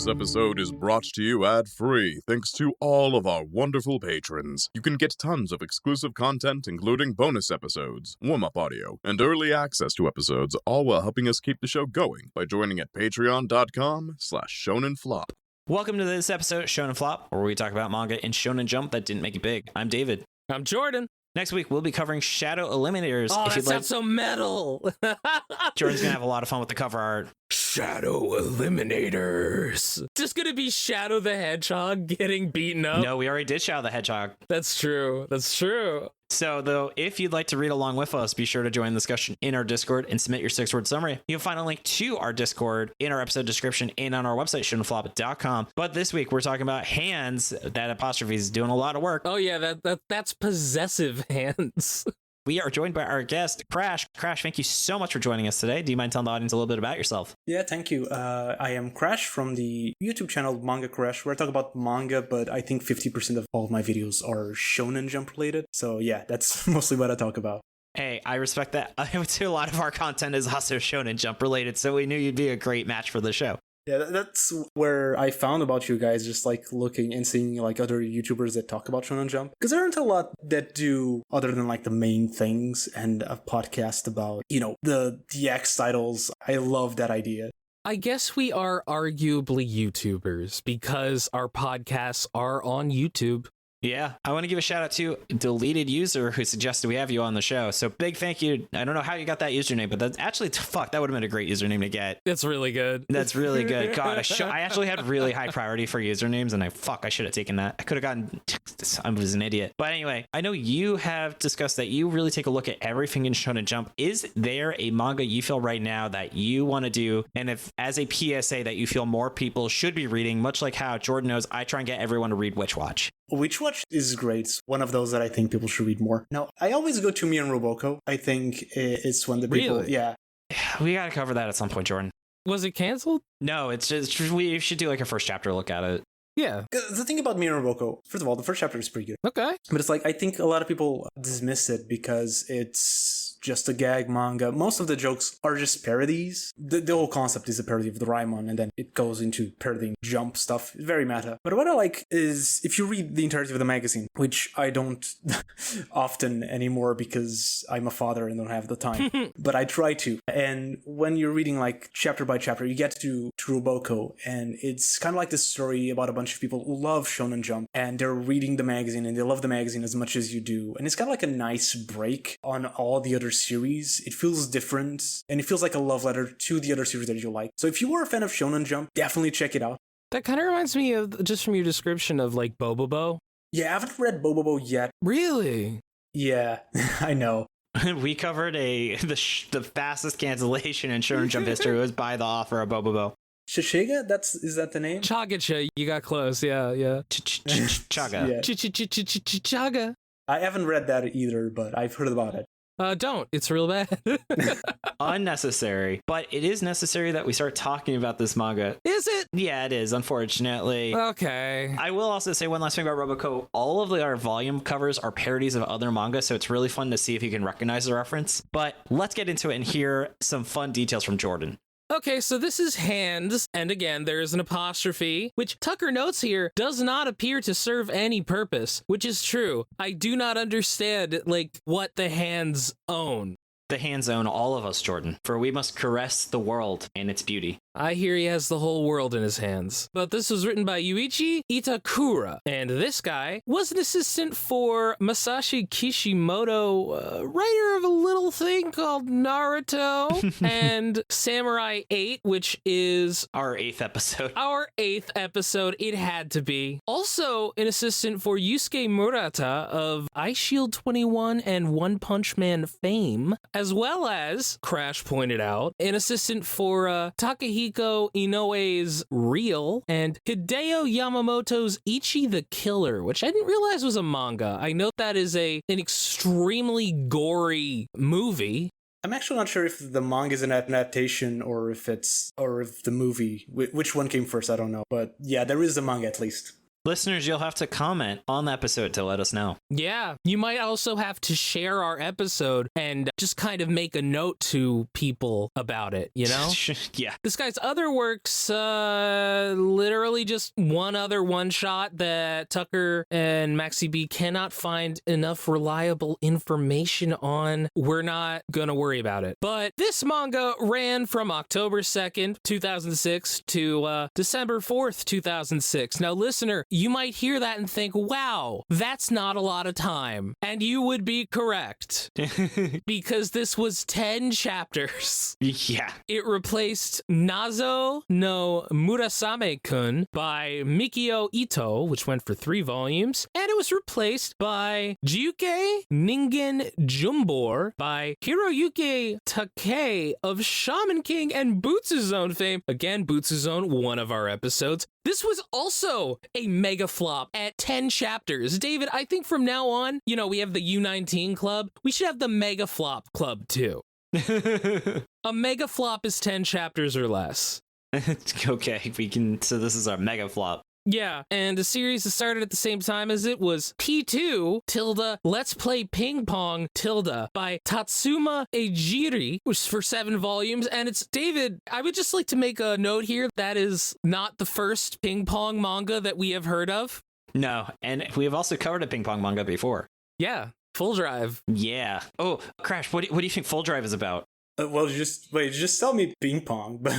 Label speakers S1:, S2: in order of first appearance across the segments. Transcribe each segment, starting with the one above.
S1: This episode is brought to you ad-free thanks to all of our wonderful patrons. You can get tons of exclusive content, including bonus episodes, warm-up audio, and early access to episodes, all while helping us keep the show going by joining at patreon.com/shonenflop.
S2: Welcome to this episode of Shonen Flop, where we talk about manga and Shonen Jump that didn't make it big. I'm David.
S3: I'm Jordan.
S2: Next week, we'll be covering Shadow Eliminators.
S3: Oh, that sounds so metal.
S2: Jordan's going to have a lot of fun with the cover art.
S3: Shadow Eliminators. Just going to be Shadow the Hedgehog getting beaten up.
S2: No, we already did Shadow the Hedgehog.
S3: That's true. That's true.
S2: So, though, if you'd like to read along with us, be sure to join the discussion in our Discord and submit your 6-word summary. You'll find a link to our Discord in our episode description and on our website, shonenflop.com. But this week, we're talking about hands. That apostrophe is doing a lot of work.
S3: Oh, yeah, that's possessive hands.
S2: We are joined by our guest, Crash. Crash, thank you so much for joining us today. Do you mind telling the audience a little bit about yourself?
S4: Yeah, thank you. I am Crash from the YouTube channel Manga Crash, where I talk about manga, but I think 50% of all of my videos are Shonen Jump related. So yeah, that's mostly what I talk about.
S2: Hey, I respect that. I would say a lot of our content is also Shonen Jump related, so we knew you'd be a great match for the show.
S4: Yeah, that's where I found about you guys, just like looking and seeing like other YouTubers that talk about Shonen Jump. Because there aren't a lot that do other than like the main things and a podcast about, you know, the DX titles. I love that idea.
S3: I guess we are arguably YouTubers because our podcasts are on YouTube.
S2: Yeah, I want to give a shout out to Deleted User who suggested we have you on the show. So big thank you. I don't know how you got that username, but that's actually, that would have been a great username to get.
S3: That's really good.
S2: That's really good. God, I actually had really high priority for usernames and I should have taken that. I could have gotten, I was an idiot. But anyway, I know you have discussed that you really take a look at everything in Shonen Jump. Is there a manga you feel right now that you want to do? And if as a PSA that you feel more people should be reading, much like how Jordan knows, I try and get everyone to read Witch Watch.
S4: Witch Watch is great. It's one of those that I think people should read more. Now, I always go to Me and Roboko. I think it's when the people...
S3: Really?
S4: Yeah.
S2: We got to cover that at some point, Jordan.
S3: Was it canceled?
S2: No, it's just, we should do like a first chapter look at it.
S3: Yeah.
S4: The thing about Me and Roboko, first of all, the first chapter is pretty good.
S3: Okay.
S4: But it's like, I think a lot of people dismiss it because it's just a gag manga. Most of the jokes are just parodies. The whole concept is a parody of the Doraemon, and then it goes into parodying Jump stuff. It's very meta. But what I like is if you read the entirety of the magazine, which I don't often anymore because I'm a father and don't have the time, but I try to. And when you're reading like chapter by chapter, you get to Roboko, and it's kind of like this story about a bunch of people who love Shonen Jump, and they're reading the magazine, and they love the magazine as much as you do. And it's kind of like a nice break on all the other series. It feels different, and it feels like a love letter to the other series that you like. So if you were a fan of Shonen Jump, definitely check it out.
S3: That kind of reminds me of, just from your description of like Bobobo.
S4: Yeah, I haven't read Bobobo yet.
S3: Really?
S4: Yeah, I know.
S2: We covered the fastest cancellation in Shonen Jump history was by the author of Bobobo.
S4: Shishega? Is that the name?
S3: Chagacha, you got close. Yeah.
S2: Chaga.
S3: Chaga.
S4: I haven't read that either, but I've heard about it.
S3: Don't. It's real bad.
S2: Unnecessary. But it is necessary that we start talking about this manga.
S3: Is it?
S2: Yeah, it is, unfortunately.
S3: Okay.
S2: I will also say one last thing about Roboco. All of our volume covers are parodies of other manga, so it's really fun to see if you can recognize the reference. But let's get into it and hear some fun details from Jordan.
S3: Okay, so this is hands, and again, there is an apostrophe, which Tucker notes here does not appear to serve any purpose, which is true. I do not understand, what the hands own.
S2: The hands own all of us, Jordan, for we must caress the world and its beauty.
S3: I hear he has the whole world in his hands. But this was written by Yuuichi Itakura, and this guy was an assistant for Masashi Kishimoto, writer of a little thing called Naruto, and Samurai 8, which is...
S2: Our 8th episode.
S3: Our 8th episode, it had to be. Also an assistant for Yusuke Murata of Ice Shield 21 and One Punch Man fame, as well as, Crash pointed out, an assistant for Takahiko Inoue's Real and Hideo Yamamoto's Ichi the Killer, which I didn't realize was a manga. I know that is an extremely gory movie.
S4: I'm actually not sure if the manga is an adaptation or if the movie, which one came first, I don't know. But yeah, there is a manga at least.
S2: Listeners, you'll have to comment on the episode to let us know.
S3: Yeah, you might also have to share our episode and just kind of make a note to people about it, you know?
S2: Yeah.
S3: This guy's other works, literally just one other one-shot that Tucker and MaxyBee cannot find enough reliable information on. We're not gonna worry about it. But this manga ran from October 2nd, 2006 to December 4th, 2006. Now, listener, you might hear that and think, wow, that's not a lot of time. And you would be correct. Because this was 10 chapters.
S2: Yeah.
S3: It replaced Nazo no Murasame-kun by Mikio Ito, which went for 3 volumes. And it was replaced by Jiuke Ningen Jumbor by Hiroyuki Takei of Shaman King and Boots' Zone fame. Again, Boots' Zone, one of our episodes. This was also a mega flop at 10 chapters. David, I think from now on, you know, we have the U19 club. We should have the mega flop club too. A mega flop is 10 chapters or less.
S2: Okay, we can. So this is our mega flop.
S3: Yeah, and a series that started at the same time as it was P2 tilde Let's Play Ping Pong tilde by Tatsuma Ejiri, which is for 7 volumes. And it's, David, I would just like to make a note here. That is not the first ping pong manga that we have heard of.
S2: No, and we have also covered a ping pong manga before.
S3: Yeah, Full Drive.
S2: Yeah. Oh, Crash, what do you think Full Drive is about?
S4: Well, just tell me ping pong. But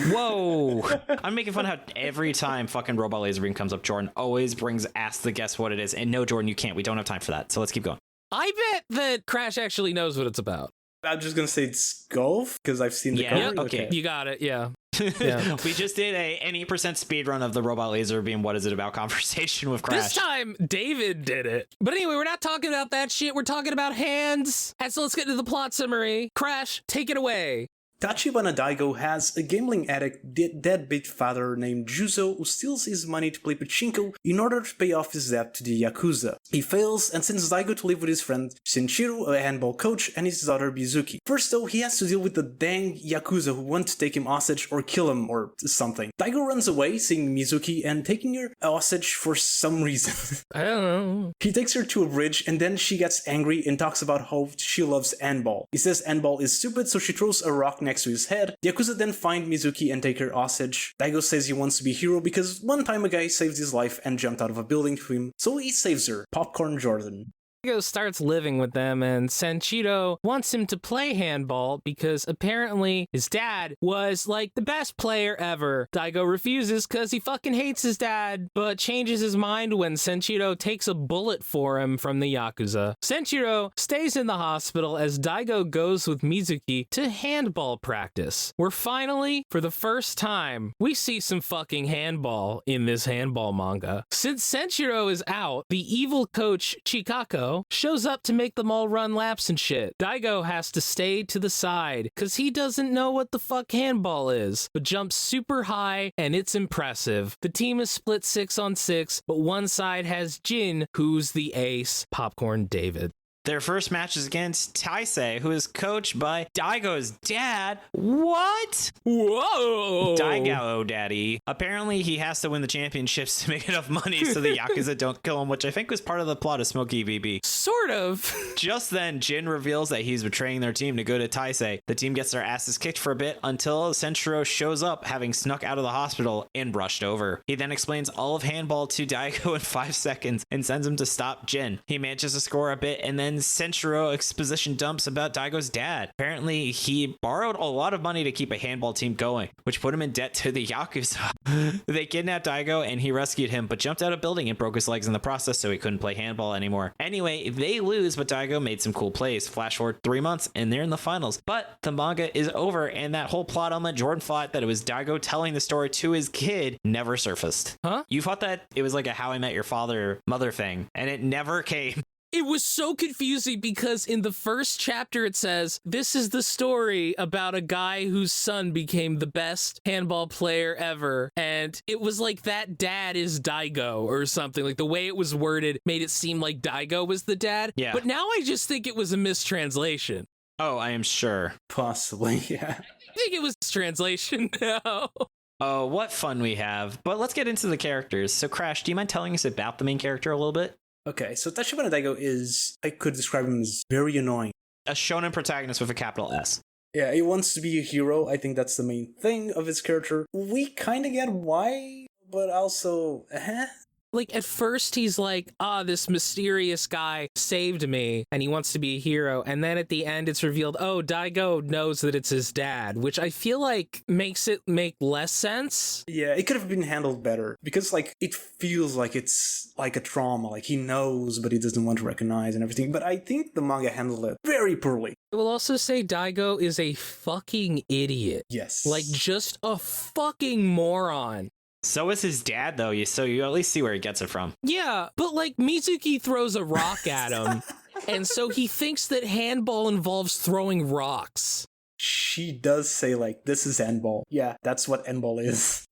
S2: Whoa! I'm making fun of how every time fucking Robot Laser Beam comes up, Jordan always asks the guest what it is. And no, Jordan, you can't. We don't have time for that. So let's keep going.
S3: I bet that Crash actually knows what it's about.
S4: I'm just gonna say it's golf because I've seen the cover.
S2: Yeah, okay.
S3: You got it, yeah. Yeah.
S2: We just did a 80% speed run of the Robot Laser Beam What Is It About conversation with Crash.
S3: This time, David did it. But anyway, we're not talking about that shit. We're talking about hands. And so let's get into the plot summary. Crash, take it away.
S4: Tachibana Daigo has a gambling addict deadbeat father named Juzo who steals his money to play pachinko in order to pay off his debt to the yakuza. He fails and sends Daigo to live with his friend Senshiro, a handball coach, and his daughter Bizuki. First though, he has to deal with the dang yakuza who want to take him hostage or kill him or something. Daigo runs away, seeing Mizuki and taking her hostage for some reason.
S3: I don't know.
S4: He takes her to a bridge and then she gets angry and talks about how she loves handball. He says handball is stupid, so she throws a rock next to his head. The yakuza then find Mizuki and take her hostage. Daigo says he wants to be a hero because one time a guy saved his life and jumped out of a building to him, so he saves her. Popcorn Jordan.
S3: Daigo starts living with them, and Senshiro wants him to play handball because apparently his dad was like the best player ever. Daigo refuses because he fucking hates his dad, but changes his mind when Senshiro takes a bullet for him from the yakuza. Senshiro stays in the hospital as Daigo goes with Mizuki to handball practice, where finally, for the first time, we see some fucking handball in this handball manga. Since Senshiro is out, the evil coach Chikako shows up to make them all run laps and shit. Daigo has to stay to the side because he doesn't know what the fuck handball is, but jumps super high and it's impressive. The team is split 6-on-6, but one side has Jin, who's the ace, Popcorn David.
S2: Their first match is against Taisei, who is coached by Daigo's dad. What?
S3: Whoa!
S2: Daigo daddy. Apparently, he has to win the championships to make enough money so the Yakuza don't kill him, which I think was part of the plot of Smokey BB.
S3: Sort of.
S2: Just then, Jin reveals that he's betraying their team to go to Taisei. The team gets their asses kicked for a bit until Senshiro shows up, having snuck out of the hospital and brushed over. He then explains all of handball to Daigo in 5 seconds and sends him to stop Jin. He manages to score a bit, and then Senshiro exposition dumps about Daigo's dad. Apparently, he borrowed a lot of money to keep a handball team going, which put him in debt to the Yakuza. They kidnapped Daigo and he rescued him, but jumped out of a building and broke his legs in the process, so he couldn't play handball anymore. Anyway, they lose, but Daigo made some cool plays. Flash forward 3 months and they're in the finals. But the manga is over, and that whole plot element Jordan thought that it was Daigo telling the story to his kid never surfaced.
S3: Huh?
S2: You thought that it was like a How I Met Your Father mother thing, and it never came.
S3: It was so confusing because in the first chapter it says, this is the story about a guy whose son became the best handball player ever. And it was like that dad is Daigo or something. Like the way it was worded made it seem like Daigo was the dad.
S2: Yeah.
S3: But now I just think it was a mistranslation.
S2: Oh, I am sure.
S4: Possibly, yeah.
S3: I think it was translation now.
S2: Oh, what fun we have. But let's get into the characters. So, Crash, do you mind telling us about the main character a little bit?
S4: Okay, so Tachibana Daigo I could describe him as very annoying.
S2: A shonen protagonist with a capital S.
S4: Yeah, he wants to be a hero. I think that's the main thing of his character. We kind of get why, but also,
S3: Like, at first he's like, this mysterious guy saved me, and he wants to be a hero. And then at the end, it's revealed, Daigo knows that it's his dad, which I feel like makes it make less sense.
S4: Yeah, it could have been handled better, because, like, it feels like it's like a trauma. Like, he knows, but he doesn't want to recognize and everything. But I think the manga handled it very poorly.
S3: I will also say Daigo is a fucking idiot.
S4: Yes.
S3: Like, just a fucking moron.
S2: So is his dad, though, so you at least see where he gets it from.
S3: Yeah, but like Mizuki throws a rock at him, and so he thinks that handball involves throwing rocks.
S4: She does say, like, this is handball. Yeah, that's what handball is.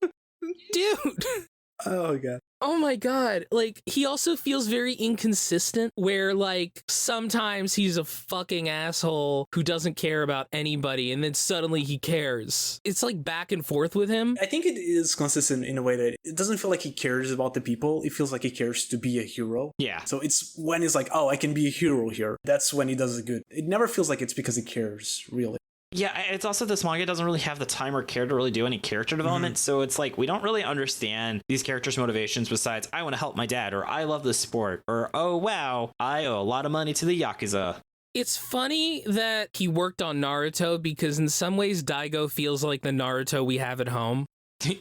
S3: Dude!
S4: Oh, God.
S3: Oh my god. Like, he also feels very inconsistent, where, like, sometimes he's a fucking asshole who doesn't care about anybody, and then suddenly he cares. It's like back and forth with him.
S4: I think it is consistent in a way that it doesn't feel like he cares about the people. It feels like he cares to be a hero.
S2: Yeah.
S4: So it's when he's like, I can be a hero here. That's when he does it good. It never feels like it's because he cares, really.
S2: Yeah, it's also this manga doesn't really have the time or care to really do any character development, so it's like we don't really understand these characters' motivations besides, I want to help my dad, or I love this sport, or oh wow, I owe a lot of money to the yakuza.
S3: It's funny that he worked on Naruto because in some ways Daigo feels like the Naruto we have at home.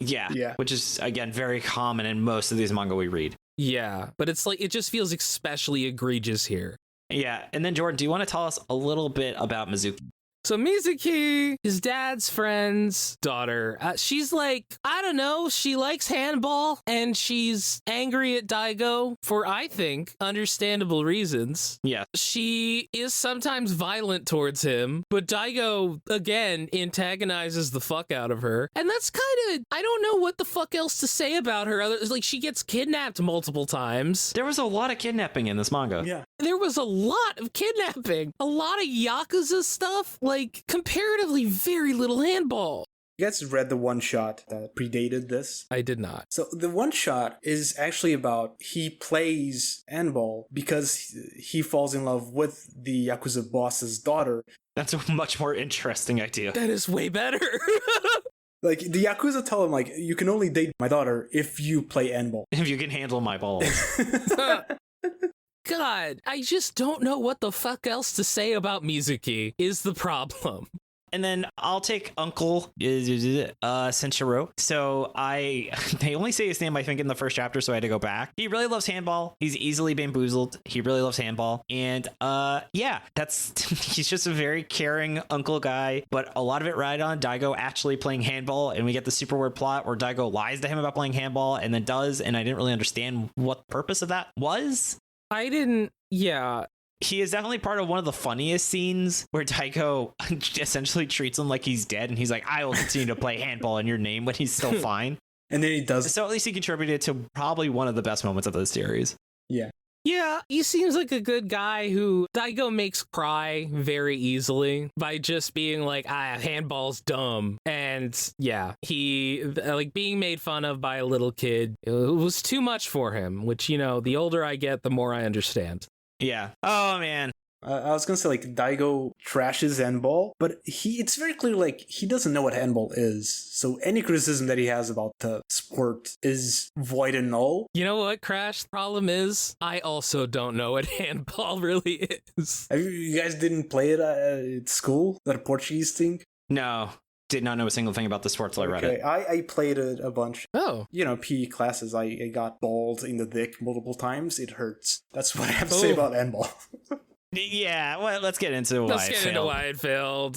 S2: Yeah, which is, again, very common in most of these manga we read.
S3: Yeah, but it's like, it just feels especially egregious here.
S2: Yeah, and then Jordan, do you want to tell us a little bit about Mizuki?
S3: So Mizuki, his dad's friend's daughter, she's like, I don't know, she likes handball, and she's angry at Daigo for, I think, understandable reasons.
S2: Yeah.
S3: She is sometimes violent towards him, but Daigo, again, antagonizes the fuck out of her. And that's kind of, I don't know what the fuck else to say about her. Like, she gets kidnapped multiple times.
S2: There was a lot of kidnapping in this manga.
S4: Yeah.
S3: There was a lot of kidnapping, a lot of yakuza stuff, like comparatively very little handball.
S4: You guys read the one shot that predated this?
S3: I did not.
S4: So the one shot is actually about he plays handball because he falls in love with the yakuza boss's daughter.
S2: That's a much more interesting idea.
S3: That is way better.
S4: Like, the yakuza tell him, like, you can only date my daughter if you play handball.
S2: If you can handle my balls.
S3: God, I just don't know what the fuck else to say about Mizuki is the problem.
S2: And then I'll take Uncle Senshiro. So they only say his name, I think, in the first chapter, so I had to go back. He really loves handball. He's easily bamboozled. He really loves handball. And he's just a very caring uncle guy, but a lot of it ride on Daigo actually playing handball, and we get the super weird plot where Daigo lies to him about playing handball and then does, and I didn't really understand what the purpose of that was.
S3: I didn't, yeah.
S2: He is definitely part of one of the funniest scenes where Daigo essentially treats him like he's dead, and he's like, I will continue to play handball in your name when he's still fine.
S4: And then he does.
S2: So at least he contributed to probably one of the best moments of the series.
S4: Yeah.
S3: Yeah, he seems like a good guy who Daigo makes cry very easily by just being like, handball's dumb. And yeah, he, like, being made fun of by a little kid, it was too much for him, which, you know, the older I get, the more I understand.
S2: Yeah. Oh, man.
S4: I was gonna say, like, Daigo trashes handball, but it's very clear, like, he doesn't know what handball is. So any criticism that he has about the sport is void and null.
S3: You know what, Crash? The problem is, I also don't know what handball really is.
S4: You guys didn't play it at school? That Portuguese thing?
S2: No. Did not know a single thing about the sport till I read it.
S4: I played it a bunch.
S3: Oh.
S4: You know, PE classes, I got balled in the dick multiple times. It hurts. That's what I have to say about handball.
S2: Yeah, well, let's get into why
S3: it failed.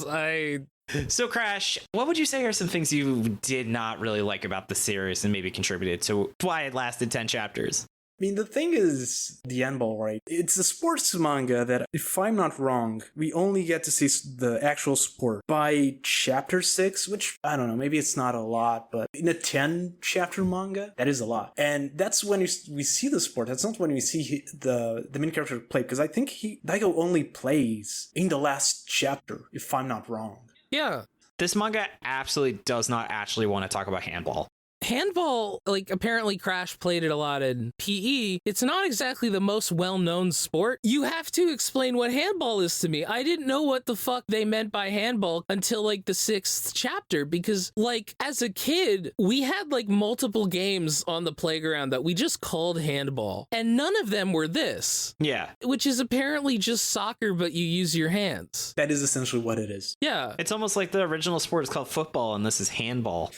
S2: So, Crash, what would you say are some things you did not really like about the series and maybe contributed to why it lasted 10 chapters?
S4: I mean, the thing is, the handball, right? It's a sports manga that, if I'm not wrong, we only get to see the actual sport by chapter 6, which, I don't know, maybe it's not a lot, but in a 10-chapter manga, that is a lot. And that's when we see the sport. That's not when we see the main character play, because I think Daigo only plays in the last chapter, if I'm not wrong.
S3: Yeah.
S2: This manga absolutely does not actually want to talk about handball.
S3: Handball, like, apparently Crash played it a lot in PE. It's not exactly the most well-known sport. You have to explain what handball is to me. I didn't know what the fuck they meant by handball until, like, the 6th chapter, because, like, as a kid, we had, like, multiple games on the playground that we just called handball, and none of them were this.
S2: Yeah.
S3: Which is apparently just soccer, but you use your hands.
S4: That is essentially what it is.
S3: Yeah.
S2: It's almost like the original sport is called football and this is handball.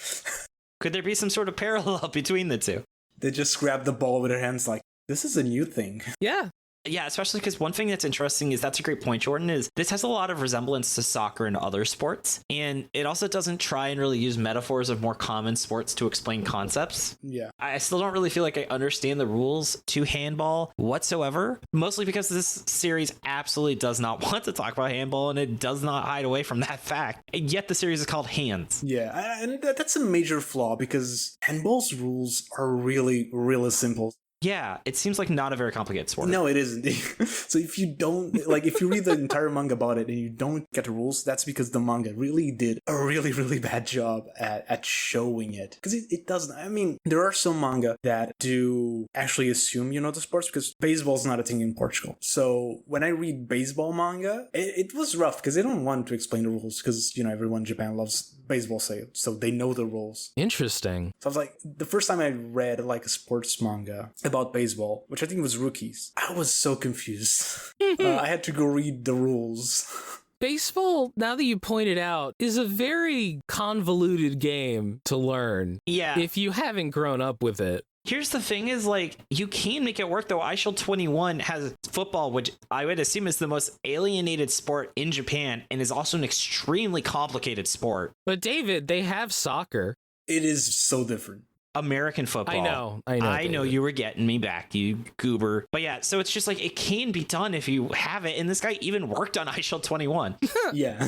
S2: Could there be some sort of parallel between the two?
S4: They just grab the ball with their hands like, this is a new thing.
S3: Yeah.
S2: Yeah, especially because one thing that's interesting is that's a great point, Jordan, is this has a lot of resemblance to soccer and other sports. And it also doesn't try and really use metaphors of more common sports to explain concepts.
S4: Yeah.
S2: I still don't really feel like I understand the rules to handball whatsoever, mostly because this series absolutely does not want to talk about handball and it does not hide away from that fact. And yet the series is called Hands.
S4: Yeah, and that's a major flaw because handball's rules are really, really simple.
S2: Yeah, it seems like not a very complicated sport.
S4: No, it isn't. So if you don't, like, if you read the entire manga about it and you don't get the rules, that's because the manga really did a really, really bad job at showing it. Because it doesn't, I mean, there are some manga that do actually assume you know the sports because baseball's not a thing in Portugal. So when I read baseball manga, it was rough because they don't want to explain the rules because, you know, everyone in Japan loves baseball, so they know the rules.
S3: Interesting.
S4: So I was like, the first time I read like a sports manga about baseball, which I think was Rookies, I was so confused. I had to go read the rules.
S3: Baseball, now that you point it out, is a very convoluted game to learn.
S2: Yeah.
S3: If you haven't grown up with it.
S2: Here's the thing is, like, you can make it work, though. iShield 21 has football, which I would assume is the most alienated sport in Japan and is also an extremely complicated sport.
S3: But David, they have soccer.
S4: It is so different.
S2: American football.
S3: I
S2: know you were getting me back, you goober. But yeah, so it's just like it can be done if you have it. And this guy even worked on iShield 21.
S4: Yeah.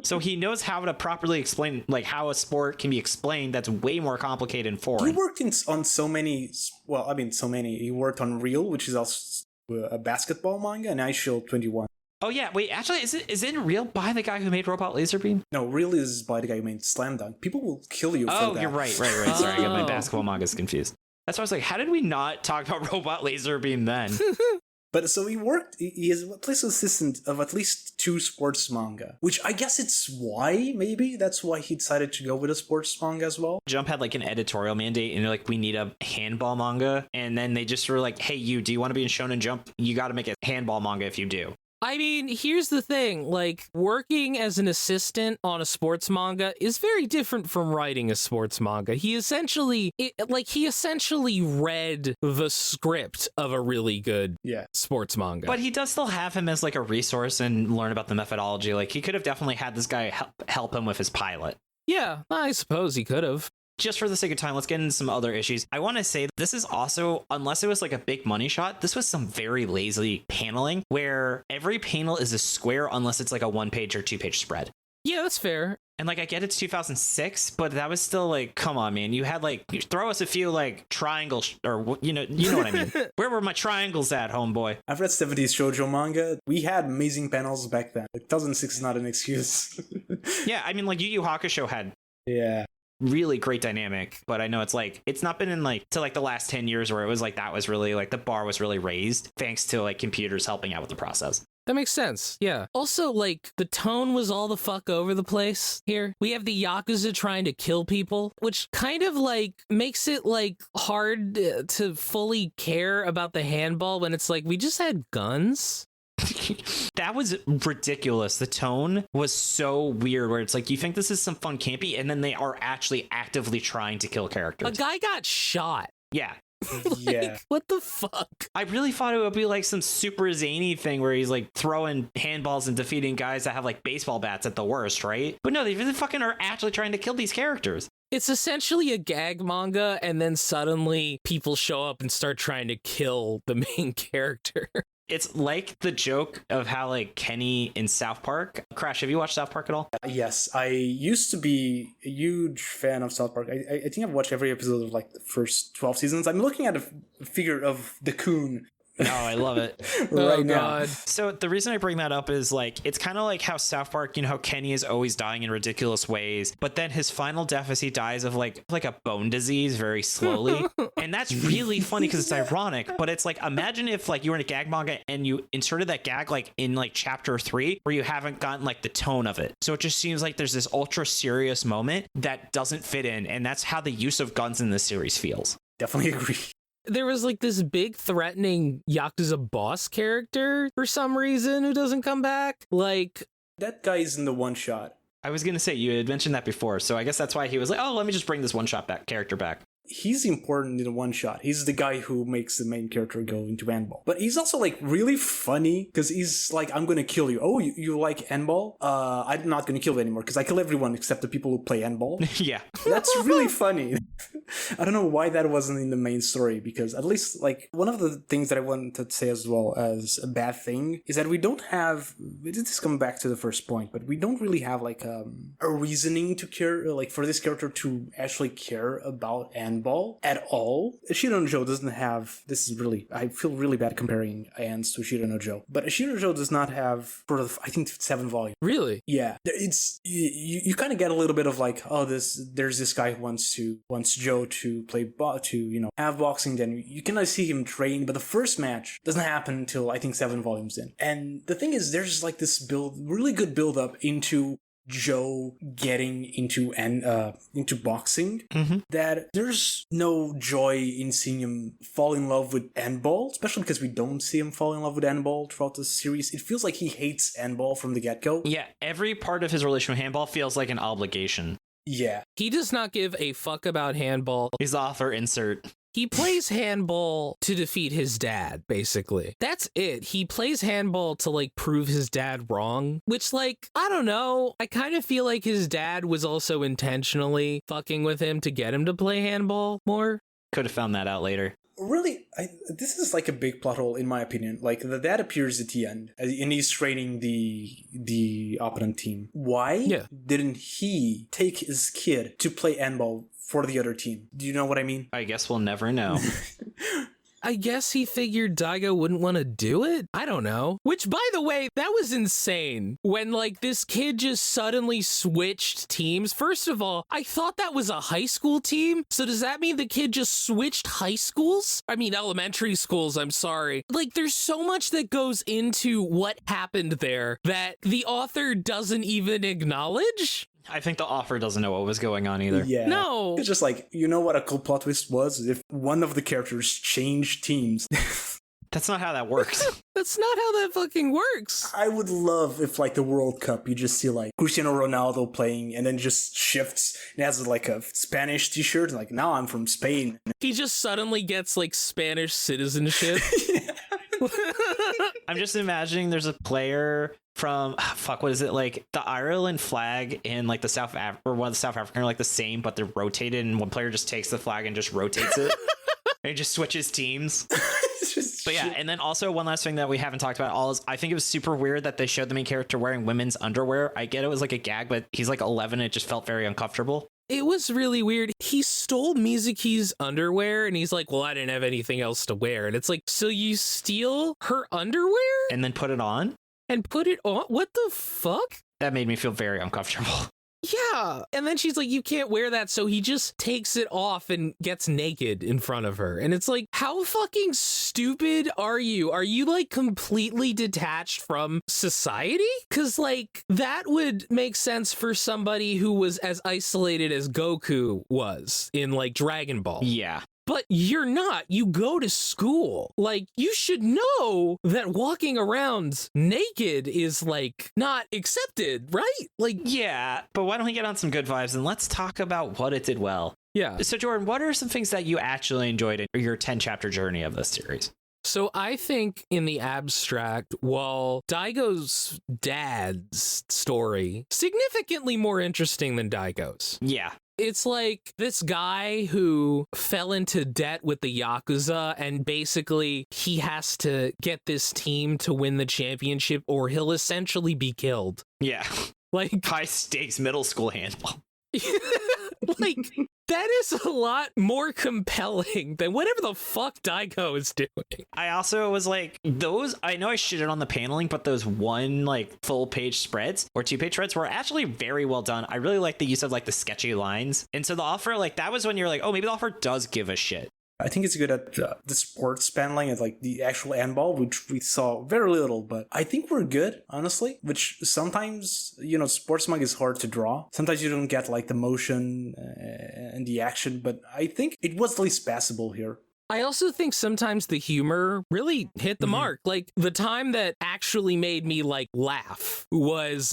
S2: So he knows how to properly explain like how a sport can be explained that's way more complicated and foreign.
S4: He worked on so many, well, I mean, so many. He worked on Real, which is also a basketball manga, and iShield 21.
S2: Oh yeah, wait, actually, is it Real by the guy who made Robot Laserbeam?
S4: No, Real is by the guy who made Slam Dunk. People will kill you for that.
S2: Oh, you're right. Sorry, I got my
S3: Oh.
S2: basketball mangas confused. That's why I was like, how did we not talk about Robot Laserbeam then?
S4: But so he is at least assistant of at least 2 sports manga, which I guess it's why, maybe, that's why he decided to go with a sports manga as well.
S2: Jump had like an editorial mandate and they're like, we need a handball manga. And then they just were like, hey, do you want to be in Shonen Jump? You got to make a handball manga if you do.
S3: I mean, here's the thing, like, working as an assistant on a sports manga is very different from writing a sports manga. He essentially read the script of a really good sports manga.
S2: But he does still have him as like a resource and learn about the methodology. Like he could have definitely had this guy help him with his pilot.
S3: Yeah, I suppose he could have.
S2: Just for the sake of time, let's get into some other issues. I want to say this is also, unless it was like a big money shot, this was some very lazy paneling where every panel is a square unless it's like a 1-page or 2-page spread.
S3: Yeah, that's fair.
S2: And like I get it's 2006, but that was still like, come on, man. You had like, you throw us a few like triangles or you know what I mean. Where were my triangles at, homeboy?
S4: I've read 70s shoujo manga. We had amazing panels back then. Like 2006 is not an excuse.
S2: Yeah, I mean like Yu Yu Hakusho had really great dynamic, but I know it's like it's not been in like to like the last 10 years where it was like that was really like the bar was really raised thanks to like computers helping out with the process.
S3: That makes sense. Yeah. Also, like, the tone was all the fuck over the place here. We have the Yakuza trying to kill people, which kind of, like, makes it, like, hard to fully care about the handball when it's like, we just had guns.
S2: That was ridiculous. The tone was so weird where it's like, you think this is some fun campy, and then they are actually actively trying to kill characters.
S3: A guy got shot.
S2: Yeah.
S3: Like, what the fuck?
S2: I really thought it would be like some super zany thing where he's like throwing handballs and defeating guys that have like baseball bats at the worst, right? But no, they really fucking are actually trying to kill these characters.
S3: It's essentially a gag manga, and then suddenly people show up and start trying to kill the main character.
S2: It's like the joke of how like Kenny in South Park. Crash, have you watched South Park at all?
S4: Yes, I used to be a huge fan of South Park. I think I've watched every episode of like the first 12 seasons. I'm looking at a figure of the Coon
S2: No, I love it.
S4: right
S3: Oh,
S4: now.
S3: God.
S2: So the reason I bring that up is like it's kind of like how South Park, you know, how Kenny is always dying in ridiculous ways, but then his final death is he dies of like a bone disease very slowly, and that's really funny because it's ironic. But it's like imagine if like you were in a gag manga and you inserted that gag like in like chapter 3 where you haven't gotten like the tone of it, so it just seems like there's this ultra serious moment that doesn't fit in, and that's how the use of guns in this series feels.
S4: Definitely agree.
S3: There was like this big threatening Yakuza boss character for some reason who doesn't come back. Like,
S4: That guy is in the one shot.
S2: I was gonna say you had mentioned that before, so I guess that's why he was like, oh, let me just bring this one shot back character back.
S4: He's important in the one shot. He's the guy who makes the main character go into handball. But he's also like really funny because he's like, I'm gonna kill you. Oh, you like handball? I'm not gonna kill you anymore because I kill everyone except the people who play handball.
S2: Yeah.
S4: That's really funny. I don't know why that wasn't in the main story, because at least like one of the things that I wanted to say as well as a bad thing is that we don't have, this is coming back to the first point, but we don't really have like a reasoning to care, like for this character to actually care about handball at all. Ashita no Joe doesn't have, this is really, I feel really bad comparing Ants to Ashita no Joe, but Ashita no Joe does not have sort of, I think 7 volumes.
S3: really?
S4: Yeah, it's you kind of get a little bit of like, oh, there's this guy who wants Joe to play have boxing. Then you can see him train, but the first match doesn't happen until I think 7 volumes in. And the thing is, there's like this really good build up into Joe getting into boxing, that there's no joy in seeing him fall in love with handball, especially because we don't see him fall in love with handball throughout the series. It feels like he hates handball from the get-go.
S2: Yeah, every part of his relation with handball feels like an obligation.
S4: Yeah.
S3: He does not give a fuck about handball.
S2: His author insert.
S3: He plays handball to defeat his dad, basically. That's it. He plays handball to, like, prove his dad wrong, which, like, I don't know. I kind of feel like his dad was also intentionally fucking with him to get him to play handball more.
S2: Could have found that out later.
S4: Really, this is like a big plot hole in my opinion. Like the dad appears at the end, and he's training the opponent team. Why didn't he take his kid to play handball for the other team? Do you know what I mean?
S2: I guess we'll never know.
S3: I guess he figured Daigo wouldn't want to do it? I don't know. Which, by the way, that was insane. When, like, this kid just suddenly switched teams. First of all, I thought that was a high school team. So does that mean the kid just switched high schools? I mean, elementary schools, I'm sorry. Like, there's so much that goes into what happened there that the author doesn't even acknowledge.
S2: I think the author doesn't know what was going on either.
S4: Yeah.
S3: No.
S4: It's just like, you know what a cool plot twist was? If one of the characters changed teams.
S2: That's not how that works.
S3: That's not how that fucking works.
S4: I would love if, like, the World Cup, you just see, like, Cristiano Ronaldo playing and then just shifts and has, like, a Spanish t-shirt. Like, now I'm from Spain.
S3: He just suddenly gets, like, Spanish citizenship.
S2: I'm just imagining there's a player from what is it, like the Ireland flag in like the or one of the South African are like the same, but they're rotated, and one player just takes the flag and just rotates it and just switches teams. But yeah, and then also one last thing that we haven't talked about at all is I think it was super weird that they showed the main character wearing women's underwear. I get it was like a gag, but he's like 11 and it just felt very uncomfortable.
S3: It was really weird. He stole Mizuki's underwear and he's like, well, I didn't have anything else to wear. And it's like, so you steal her underwear?
S2: And then put it on?
S3: And put it on? What the fuck?
S2: That made me feel very uncomfortable.
S3: Yeah. And then she's like, you can't wear that. So he just takes it off and gets naked in front of her. And it's like, how fucking stupid are you? Are you like completely detached from society? Because like that would make sense for somebody who was as isolated as Goku was in like Dragon Ball.
S2: Yeah.
S3: But you're not. You go to school. Like, you should know that walking around naked is, like, not accepted, right? Like,
S2: yeah, but why don't we get on some good vibes and let's talk about what it did well.
S3: Yeah.
S2: So, Jordan, what are some things that you actually enjoyed in your 10-chapter journey of this series?
S3: So I think in the abstract, while Daigo's dad's story significantly more interesting than Daigo's.
S2: Yeah.
S3: It's like this guy who fell into debt with the Yakuza, and basically he has to get this team to win the championship or he'll essentially be killed.
S2: Yeah.
S3: Like
S2: high stakes middle school handball.
S3: Like, that is a lot more compelling than whatever the fuck Daigo is doing.
S2: I also was like, I know I shitted on the paneling, but those one like full page spreads or 2-page spreads were actually very well done. I really like the use of like the sketchy lines. And so the offer, like that was when you're like, oh, maybe the offer does give a shit.
S4: I think it's good at the sports paneling and like the actual handball, which we saw very little, but I think we're good, honestly, which sometimes, sports manga is hard to draw. Sometimes you don't get like the motion and the action, but I think it was at least passable here.
S3: I also think sometimes the humor really hit the mark. Like the time that actually made me like laugh was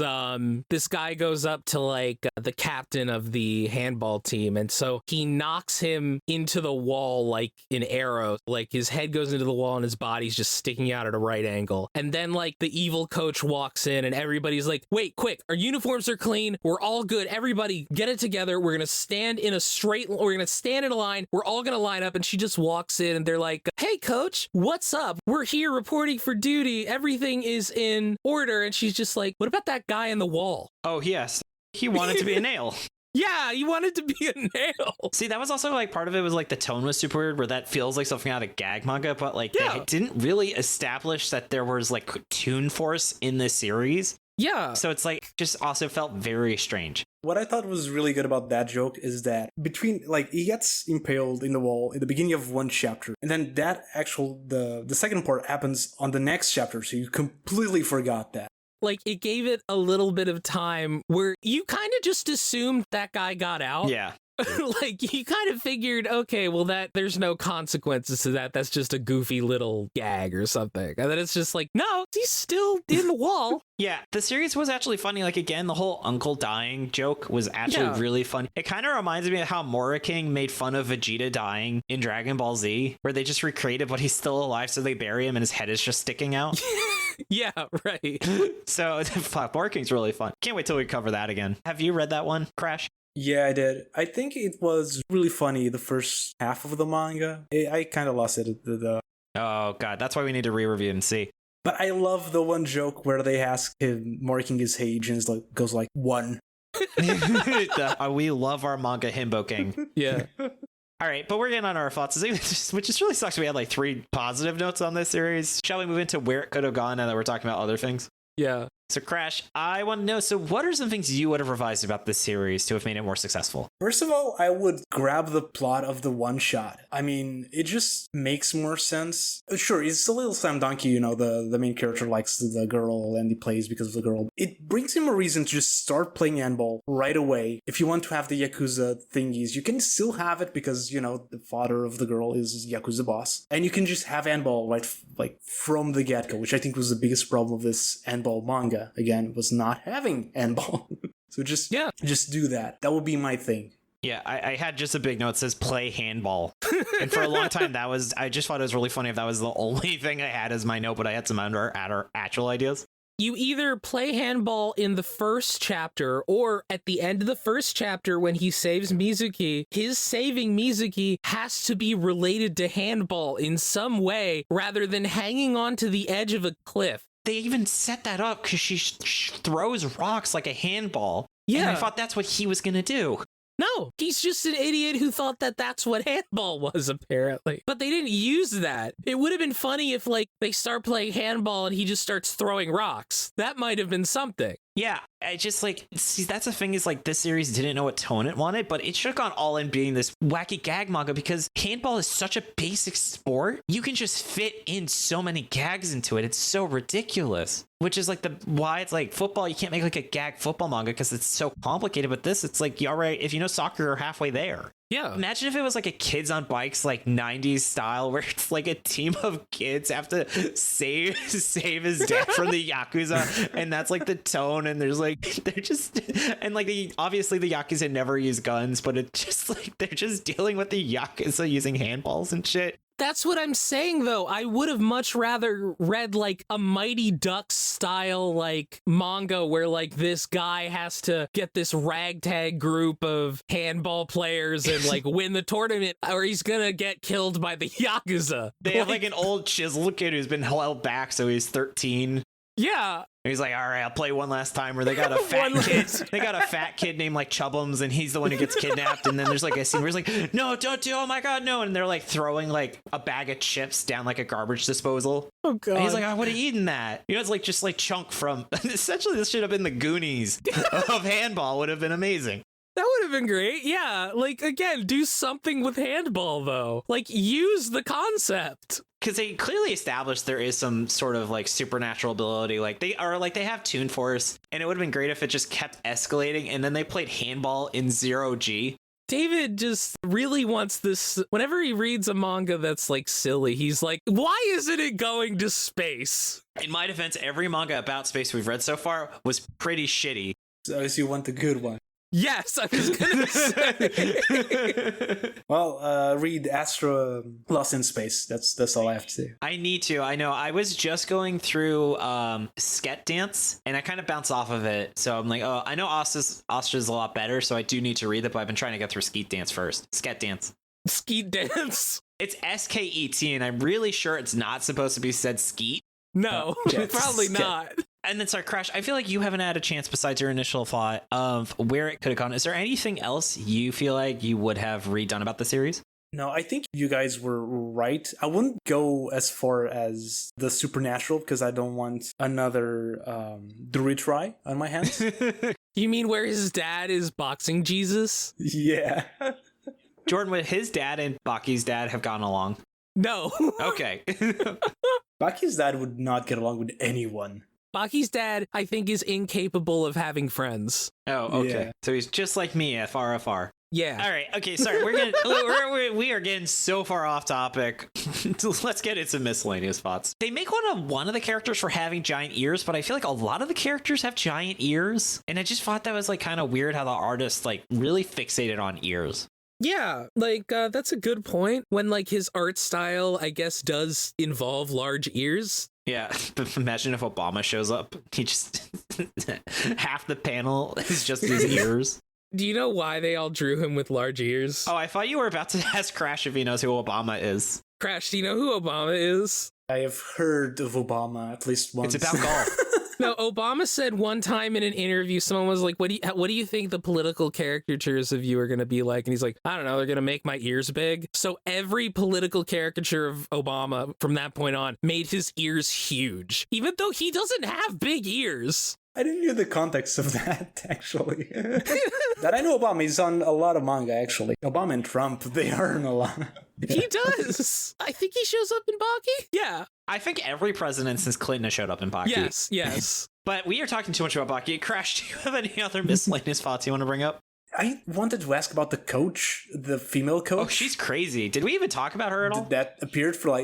S3: this guy goes up to like the captain of the handball team, and so he knocks him into the wall like an arrow. Like his head goes into the wall and his body's just sticking out at a right angle. And then like the evil coach walks in and everybody's like, wait, quick, our uniforms are clean, we're all good, everybody get it together, we're gonna stand in a line, we're all gonna line up. And she just walks in and they're like, hey coach, what's up? We're here reporting for duty. Everything is in order. And she's just like, what about that guy in the wall?
S2: Oh, yes. He wanted to be a nail.
S3: Yeah, he wanted to be a nail.
S2: See, that was also like part of it was like the tone was super weird where that feels like something out of gag manga, but like they didn't really establish that there was like Toon Force in this series.
S3: Yeah.
S2: So it's like just also felt very strange.
S4: What I thought was really good about that joke is that between, like, he gets impaled in the wall in the beginning of one chapter, and then that the second part happens on the next chapter, so you completely forgot that.
S3: Like, it gave it a little bit of time where you kind of just assumed that guy got out.
S2: Yeah.
S3: Like, you kind of figured, okay, well, there's no consequences to that. That's just a goofy little gag or something. And then it's just like, no, he's still in the wall.
S2: Yeah, the series was actually funny. Like, again, the whole uncle dying joke was actually really fun. It kind of reminds me of how Mora King made fun of Vegeta dying in Dragon Ball Z, where they just recreated but he's still alive, so they bury him and his head is just sticking out.
S3: Yeah, right.
S2: So, Mora King's really fun. Can't wait till we cover that again. Have you read that one, Crash?
S4: Yeah, I did. I think it was really funny, the first half of the manga. I kind of lost it at the...
S2: Oh, God. That's why we need to re-review and see.
S4: But I love the one joke where they ask him, marking his age, and it goes like, 1.
S2: We love our manga himbo king.
S3: Yeah.
S2: All right, but we're getting on our thoughts, which just really sucks. We had like 3 positive notes on this series. Shall we move into where it could have gone now that we're talking about other things?
S3: Yeah.
S2: So, Crash, I want to know, so what are some things you would have revised about this series to have made it more successful?
S4: First of all, I would grab the plot of the one-shot. I mean, it just makes more sense. Sure, it's a little slam donkey, the main character likes the girl and he plays because of the girl. It brings him a reason to just start playing handball right away. If you want to have the yakuza thingies, you can still have it because, the father of the girl is yakuza boss. And you can just have handball right from the get-go, which I think was the biggest problem of this handball manga. Again, was not having handball. So just do that. That would be my thing.
S2: Yeah, I had just a big note that says play handball. And for a long time, I just thought it was really funny if that was the only thing I had as my note, but I had some other actual ideas.
S3: You either play handball in the first chapter or at the end of the first chapter when he saves Mizuki, his saving Mizuki has to be related to handball in some way rather than hanging onto the edge of a cliff.
S2: They even set that up because she throws rocks like a handball.
S3: Yeah.
S2: And I thought that's what he was going to do.
S3: No, he's just an idiot who thought that that's what handball was, apparently. But they didn't use that. It would have been funny if, they start playing handball and he just starts throwing rocks. That might have been something.
S2: Yeah, I just see, that's the thing is this series didn't know what tone it wanted, but it should have gone all in being this wacky gag manga because handball is such a basic sport. You can just fit in so many gags into it. It's so ridiculous, which is why it's football. You can't make a gag football manga because it's so complicated. But this, it's you already, if you know soccer, you're halfway there.
S3: Yeah.
S2: Imagine if it was a kids on bikes, 90s style, where it's a team of kids have to save his dad from the yakuza, and that's the tone. And there's they're just and obviously the yakuza never use guns, but it's just they're just dealing with the yakuza using handballs and shit.
S3: That's what I'm saying, though. I would have much rather read a Mighty Ducks style manga where this guy has to get this ragtag group of handball players and win the tournament, or he's gonna get killed by the yakuza.
S2: They have an old chiseled kid who's been held back, so he's 13.
S3: Yeah,
S2: And he's like, all right, I'll play one last time. Where they got a fat kid. They got a fat kid named like Chubbums, and he's the one who gets kidnapped. And then there's like a scene where he's like, no, don't do. Oh my god, no! And they're like throwing like a bag of chips down like a garbage disposal.
S3: Oh god!
S2: And he's like, I would have eaten that. You know, it's like just like chunk from. Essentially, this should have been the Goonies of handball. Would have been amazing.
S3: That would have been great. Yeah. Like, again, do something with handball, though. Like, use the concept.
S2: Because they clearly established there is some sort of like supernatural ability. Like they have Toon Force, and it would have been great if it just kept escalating. And then they played handball in 0G.
S3: David just really wants this. Whenever he reads a manga that's like silly, he's like, why isn't it going to space?
S2: In my defense, every manga about space we've read so far was pretty shitty.
S4: So you want the good one.
S3: Yes, I was gonna say.
S4: Well, read Astra Lost in Space. That's all I have to say.
S2: I need to. I know. I was just going through Sket Dance, and I kind of bounce off of it. So I'm like, oh, I know Astra's a lot better, so I do need to read it, but I've been trying to get through Skeet Dance first. Sket Dance.
S3: Skeet Dance?
S2: It's SKET, and I'm really sure it's not supposed to be said skeet.
S3: No, probably not.
S2: And then, sorry, Crash, I feel like you haven't had a chance besides your initial thought of where it could have gone. Is there anything else you feel like you would have redone about the series?
S4: No, I think you guys were right. I wouldn't go as far as the supernatural because I don't want another Duritry on my hands.
S3: You mean where his dad is boxing Jesus?
S4: Yeah.
S2: Jordan, would his dad and Baki's dad have gotten along?
S3: No.
S2: Okay.
S4: Baki's dad would not get along with anyone.
S3: Baki's dad, I think, is incapable of having friends.
S2: Oh, okay.
S4: Yeah.
S2: So he's just like me, FR.
S3: Yeah.
S2: All right. Okay. Sorry. We are getting so far off topic. Let's get into miscellaneous thoughts. They make one of the characters for having giant ears, but I feel like a lot of the characters have giant ears, and I just thought that was like kind of weird how the artist like really fixated on ears.
S3: Yeah, like, that's a good point. When, like, his art style, I guess, does involve large ears.
S2: Yeah, but imagine if Obama shows up. He just... half the panel is just his ears.
S3: Do you know why they all drew him with large ears?
S2: Oh, I thought you were about to ask Crash if he knows who Obama is.
S3: Crash, do you know who Obama is?
S4: I have heard of Obama at least once.
S2: It's about golf.
S3: No, Obama said one time in an interview, someone was like, what do you think the political caricatures of you are going to be like? And he's like, I don't know, they're going to make my ears big. So every political caricature of Obama from that point on made his ears huge, even though he doesn't have big ears.
S4: I didn't know the context of that, actually. That I know Obama, he's on a lot of manga, actually. Obama and Trump, they are in a lot.
S3: He does. I think he shows up in Baki. Yeah.
S2: I think every president since Clinton has showed up in Baki.
S3: Yes.
S2: But we are talking too much about Baki. Crash, do you have any other miscellaneous thoughts you want to bring up?
S4: I wanted to ask about the coach, the female coach.
S2: Oh, she's crazy. Did we even talk about her at all?
S4: That appeared for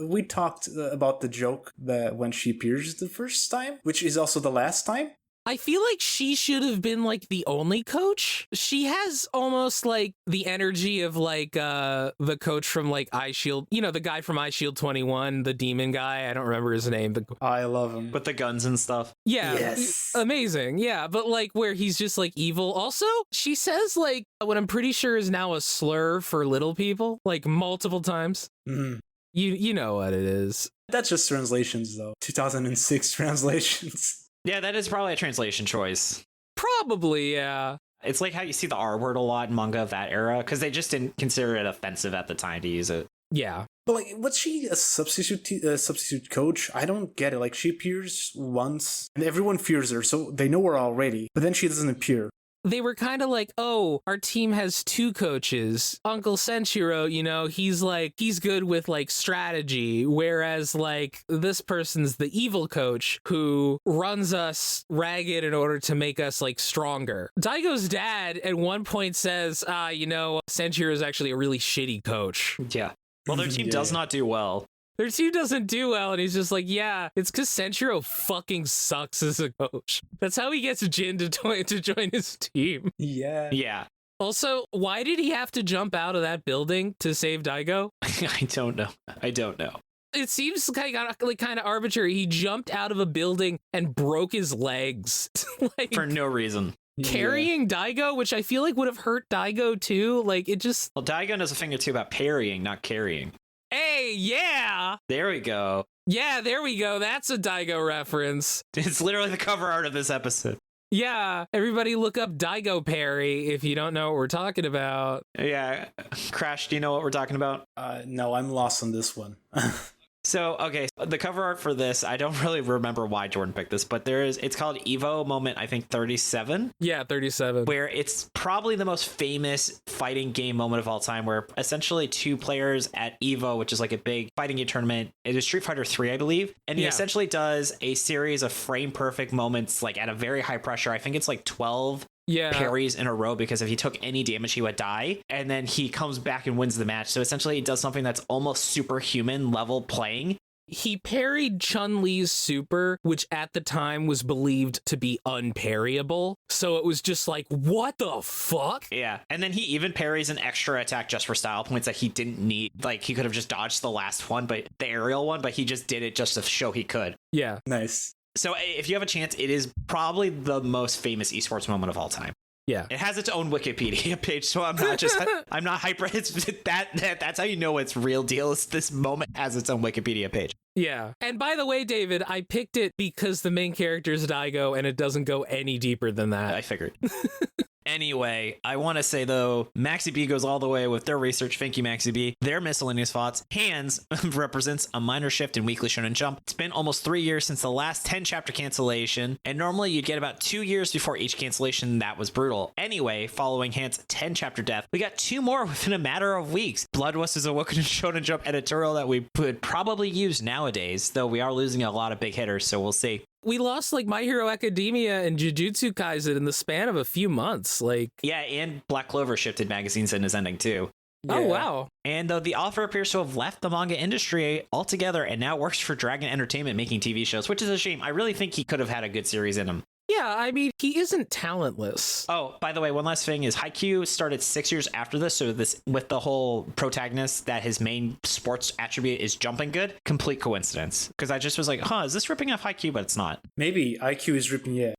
S4: we talked about the joke that when she appears the first time, which is also the last time.
S3: I feel like she should have been like the only coach. She has almost like the energy of like the coach from like iShield, you know, the guy from iShield 21, the demon guy. I don't remember his name.
S4: I love him.
S2: With the guns and stuff.
S3: Yeah.
S4: Yes.
S3: Amazing. Yeah. But like where he's just like evil. Also, she says like what I'm pretty sure is now a slur for little people, like multiple times.
S4: Mm-hmm.
S3: You know what it is.
S4: That's just translations though. 2006 translations.
S2: Yeah, that is probably a translation choice.
S3: Probably, yeah.
S2: It's like how you see the R word a lot in manga of that era, because they just didn't consider it offensive at the time to use it.
S3: Yeah.
S4: But like, was she a substitute coach? I don't get it. Like, she appears once, and everyone fears her, so they know her already. But then she doesn't appear.
S3: They were kind of like, oh, our team has two coaches. Uncle Senshiro, you know, he's good with like strategy, whereas like this person's the evil coach who runs us ragged in order to make us like stronger. Daigo's dad at one point says, you know, Senshiro is actually a really shitty coach.
S2: Yeah. Well, their team does not do well.
S3: Their team doesn't do well, and he's just like, yeah, it's because Senshiro fucking sucks as a coach. That's how he gets Jin to join his team.
S4: Yeah.
S2: Yeah.
S3: Also, why did he have to jump out of that building to save Daigo?
S2: I don't know.
S3: It seems kind of arbitrary. He jumped out of a building and broke his legs. Like,
S2: for no reason.
S3: Carrying Daigo, which I feel like would have hurt Daigo too. Like, it just...
S2: Well, Daigo knows a thing or two about parrying, not carrying.
S3: Hey, yeah.
S2: There we go.
S3: Yeah, there we go. That's a Daigo reference.
S2: It's literally the cover art of this episode.
S3: Yeah, everybody look up Daigo Perry if you don't know what we're talking about.
S2: Yeah. Crash, do you know what we're talking about?
S4: No, I'm lost on this one.
S2: So, okay, the cover art for this, I don't really remember why Jordan picked this, but it's called Evo Moment, I think 37.
S3: Yeah, 37.
S2: Where it's probably the most famous fighting game moment of all time, where essentially two players at Evo, which is like a big fighting game tournament, it is Street Fighter 3, I believe, and he essentially does a series of frame perfect moments, like at a very high pressure. I think it's like 12 parries in a row, because if he took any damage he would die, and then he comes back and wins the match. So essentially he does something that's almost superhuman level playing.
S3: He parried Chun-Li's super, which at the time was believed to be unparryable. So it was just like, what the fuck?
S2: Yeah. And then he even parries an extra attack just for style points that he didn't need. Like, he could have just dodged the last one, but the aerial one, but he just did it just to show he could.
S3: Yeah.
S4: Nice.
S2: So if you have a chance, it is probably the most famous esports moment of all time.
S3: Yeah.
S2: It has its own Wikipedia page, so I'm not hyper. It's that's how you know it's real deal. Is this moment has its own Wikipedia page.
S3: Yeah. And by the way, David, I picked it because the main character is Daigo, and it doesn't go any deeper than that.
S2: I figured. Anyway, I want to say, though, MaxyBee goes all the way with their research. Thank you, MaxyBee. Their miscellaneous thoughts. Hands represents a minor shift in weekly Shonen Jump. It's been almost 3 years since the last 10-chapter cancellation, and normally you'd get about 2 years before each cancellation. That was brutal. Anyway, following Hands' 10-chapter death, we got 2 more within a matter of weeks. Bloodlust is awoken in Shonen Jump editorial that we would probably use nowadays, though we are losing a lot of big hitters, so we'll see.
S3: We lost like My Hero Academia and Jujutsu Kaisen in the span of a few months. Like,
S2: yeah, and Black Clover shifted magazines in his ending too.
S3: Oh, wow.
S2: And though the author appears to have left the manga industry altogether and now works for Dragon Entertainment making TV shows, which is a shame. I really think he could have had a good series in him.
S3: Yeah, I mean, he isn't talentless.
S2: Oh, by the way, one last thing is Haikyuu started 6 years after this, so this with the whole protagonist that his main sports attribute is jumping good, complete coincidence. Because I just was like, is this ripping off Haikyuu? But it's not.
S4: Maybe IQ is ripping, yeah.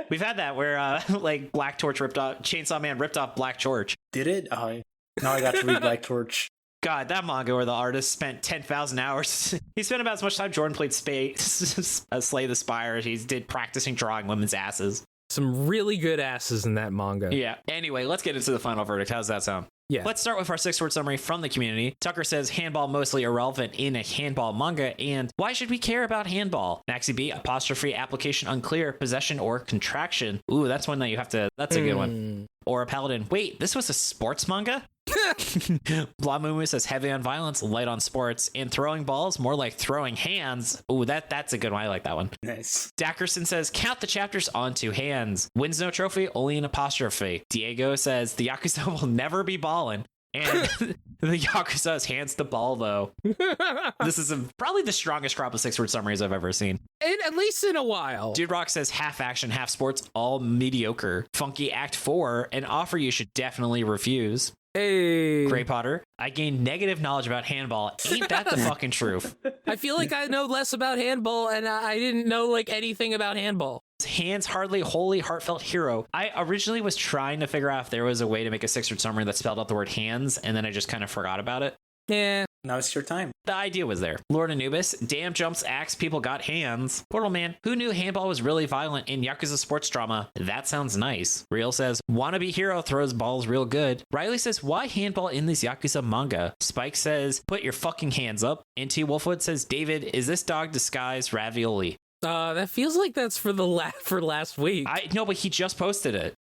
S2: We've had that where like Black Torch ripped off, Chainsaw Man ripped off Black Torch.
S4: Did it? Now I got to read Black Torch.
S2: God, that manga where the artist spent 10,000 hours. He spent about as much time Jordan played Slay the Spire. He did practicing drawing women's asses.
S3: Some really good asses in that manga.
S2: Yeah. Anyway, let's get into the final verdict. How's that sound?
S3: Yeah.
S2: Let's start with our 6-word summary from the community. Tucker says handball mostly irrelevant in a handball manga, and why should we care about handball? MaxyBee, apostrophe application unclear, possession or contraction. Ooh, that's one that you have to, that's a good one. Or a paladin. Wait, this was a sports manga? Blamumu says heavy on violence, light on sports, and throwing balls more like throwing hands. Ooh, that's a good one. I like that one.
S4: Nice.
S2: Dackerson says count the chapters onto hands. Wins no trophy, only an apostrophe. Diego says the Yakuza will never be ballin'. And the Yakuza's hands the ball, though. This is probably the strongest crop of 6-word summaries I've ever seen.
S3: At least in a while.
S2: Dude Rock says half action, half sports, all mediocre. Funky Act 4, an offer you should definitely refuse.
S3: Hey.
S2: Gray Potter, I gained negative knowledge about handball. Ain't that the fucking truth?
S3: I feel like I know less about handball, and I didn't know like anything about handball.
S2: Hands hardly holy heartfelt hero. I originally was trying to figure out if there was a way to make a 6-word summary that spelled out the word hands, and then I just kind of forgot about it.
S3: Yeah.
S4: Now it's your time.
S2: The idea was there. Lord Anubis, damn jumps, axe, people got hands. Portal Man, who knew handball was really violent in Yakuza sports drama? That sounds nice. Real says, wannabe hero throws balls real good. Riley says, why handball in this Yakuza manga? Spike says, put your fucking hands up. And T. Wolfwood says, David, is this dog disguised ravioli?
S3: That feels like that's for last week.
S2: I know, but he just posted it.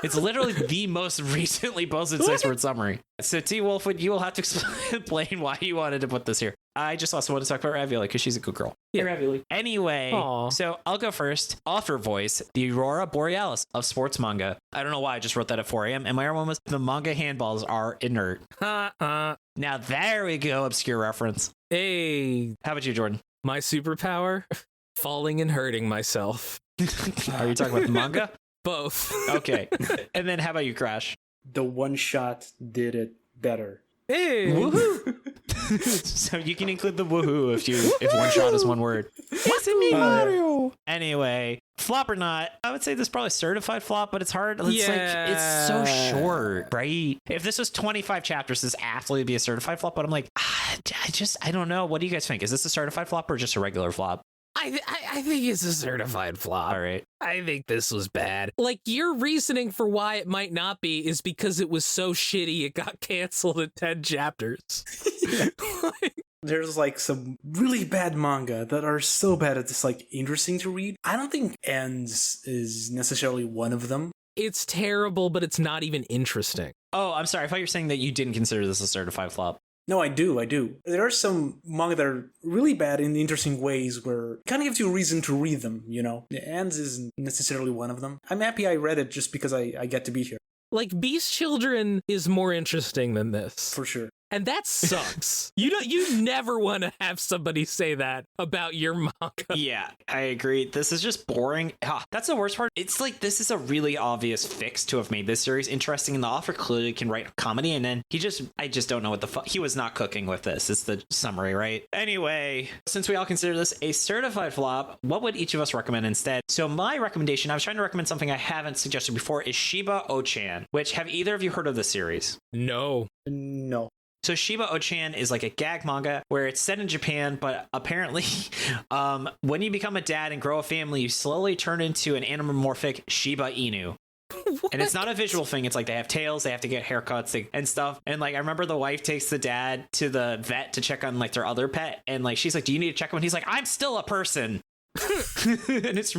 S2: It's literally the most recently posted 6-word summary. So T. Wolfwood, you will have to explain why you wanted to put this here. I just also want to talk about Ravioli because she's a good girl.
S3: Yeah,
S2: Ravioli. Anyway,
S3: Aww.
S2: So I'll go first. Author voice, the Aurora Borealis of sports manga. I don't know why I just wrote that at 4 a.m. And my other one was the manga handballs are inert. Now there we go, obscure reference.
S3: Hey.
S2: How about you, Jordan?
S3: My superpower? Falling and hurting myself.
S2: Are you talking about the manga?
S3: Both.
S2: Okay. And then how about you, Crash?
S4: The one shot did it better.
S3: Hey.
S2: Woohoo! So you can include the woohoo if one shot is one word. It's me, Mario. Anyway, flop or not, I would say this is probably a certified flop, but it's hard. It's so short, right? If this was 25 chapters, this absolutely be a certified flop. But I'm like, I don't know. What do you guys think? Is this a certified flop or just a regular flop?
S3: I think it's a certified flop.
S2: All right.
S3: I think this was bad. Like, your reasoning for why it might not be is because it was so shitty it got canceled in 10 chapters.
S4: There's like some really bad manga that are so bad it's like interesting to read. I don't think Ends is necessarily one of them.
S3: It's terrible, but it's not even interesting.
S2: Oh, I'm sorry. I thought you were saying that you didn't consider this a certified flop.
S4: No, I do. There are some manga that are really bad in interesting ways where it kind of gives you a reason to read them, you know? Ends isn't necessarily one of them. I'm happy I read it just because I get to be here.
S3: Like, Beast Children is more interesting than this.
S4: For sure.
S3: And that sucks. You never want to have somebody say that about your manga.
S2: Yeah, I agree. This is just boring. That's the worst part. It's like this is a really obvious fix to have made this series interesting, and the author clearly can write a comedy, and then I just don't know what the fuck. He was not cooking with this. It's the summary, right? Anyway, since we all consider this a certified flop, what would each of us recommend instead? So my recommendation, I was trying to recommend something I haven't suggested before, is Shiba Ochan, which have either of you heard of this series?
S3: No.
S2: So Shiba Ochan is like a gag manga where it's set in Japan, but apparently when you become a dad and grow a family, you slowly turn into an anamorphic Shiba Inu. And it's not a visual thing. It's like they have tails, they have to get haircuts and stuff. And like I remember the wife takes the dad to the vet to check on like their other pet, and like she's like, "Do you need to check him?" And he's like, "I'm still a person." And it's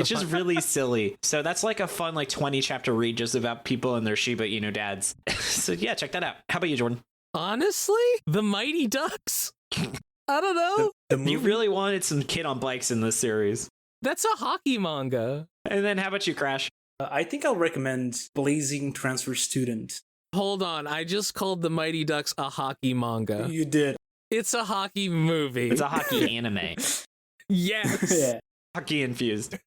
S2: just really silly. So that's like a fun like 20 chapter read just about people and their Shiba Inu dads. So yeah, check that out. How about you, Jordan?
S3: Honestly, the Mighty Ducks. I don't know.
S2: You really wanted some kid on bikes in this series.
S3: That's a hockey manga.
S2: And then how about you, Crash?
S4: I think I'll recommend Blazing Transfer Student.
S3: Hold on, I just called the Mighty Ducks a hockey manga.
S4: You did.
S3: It's a hockey movie.
S2: It's a hockey anime.
S3: Yes.
S4: Yeah.
S2: Hockey infused.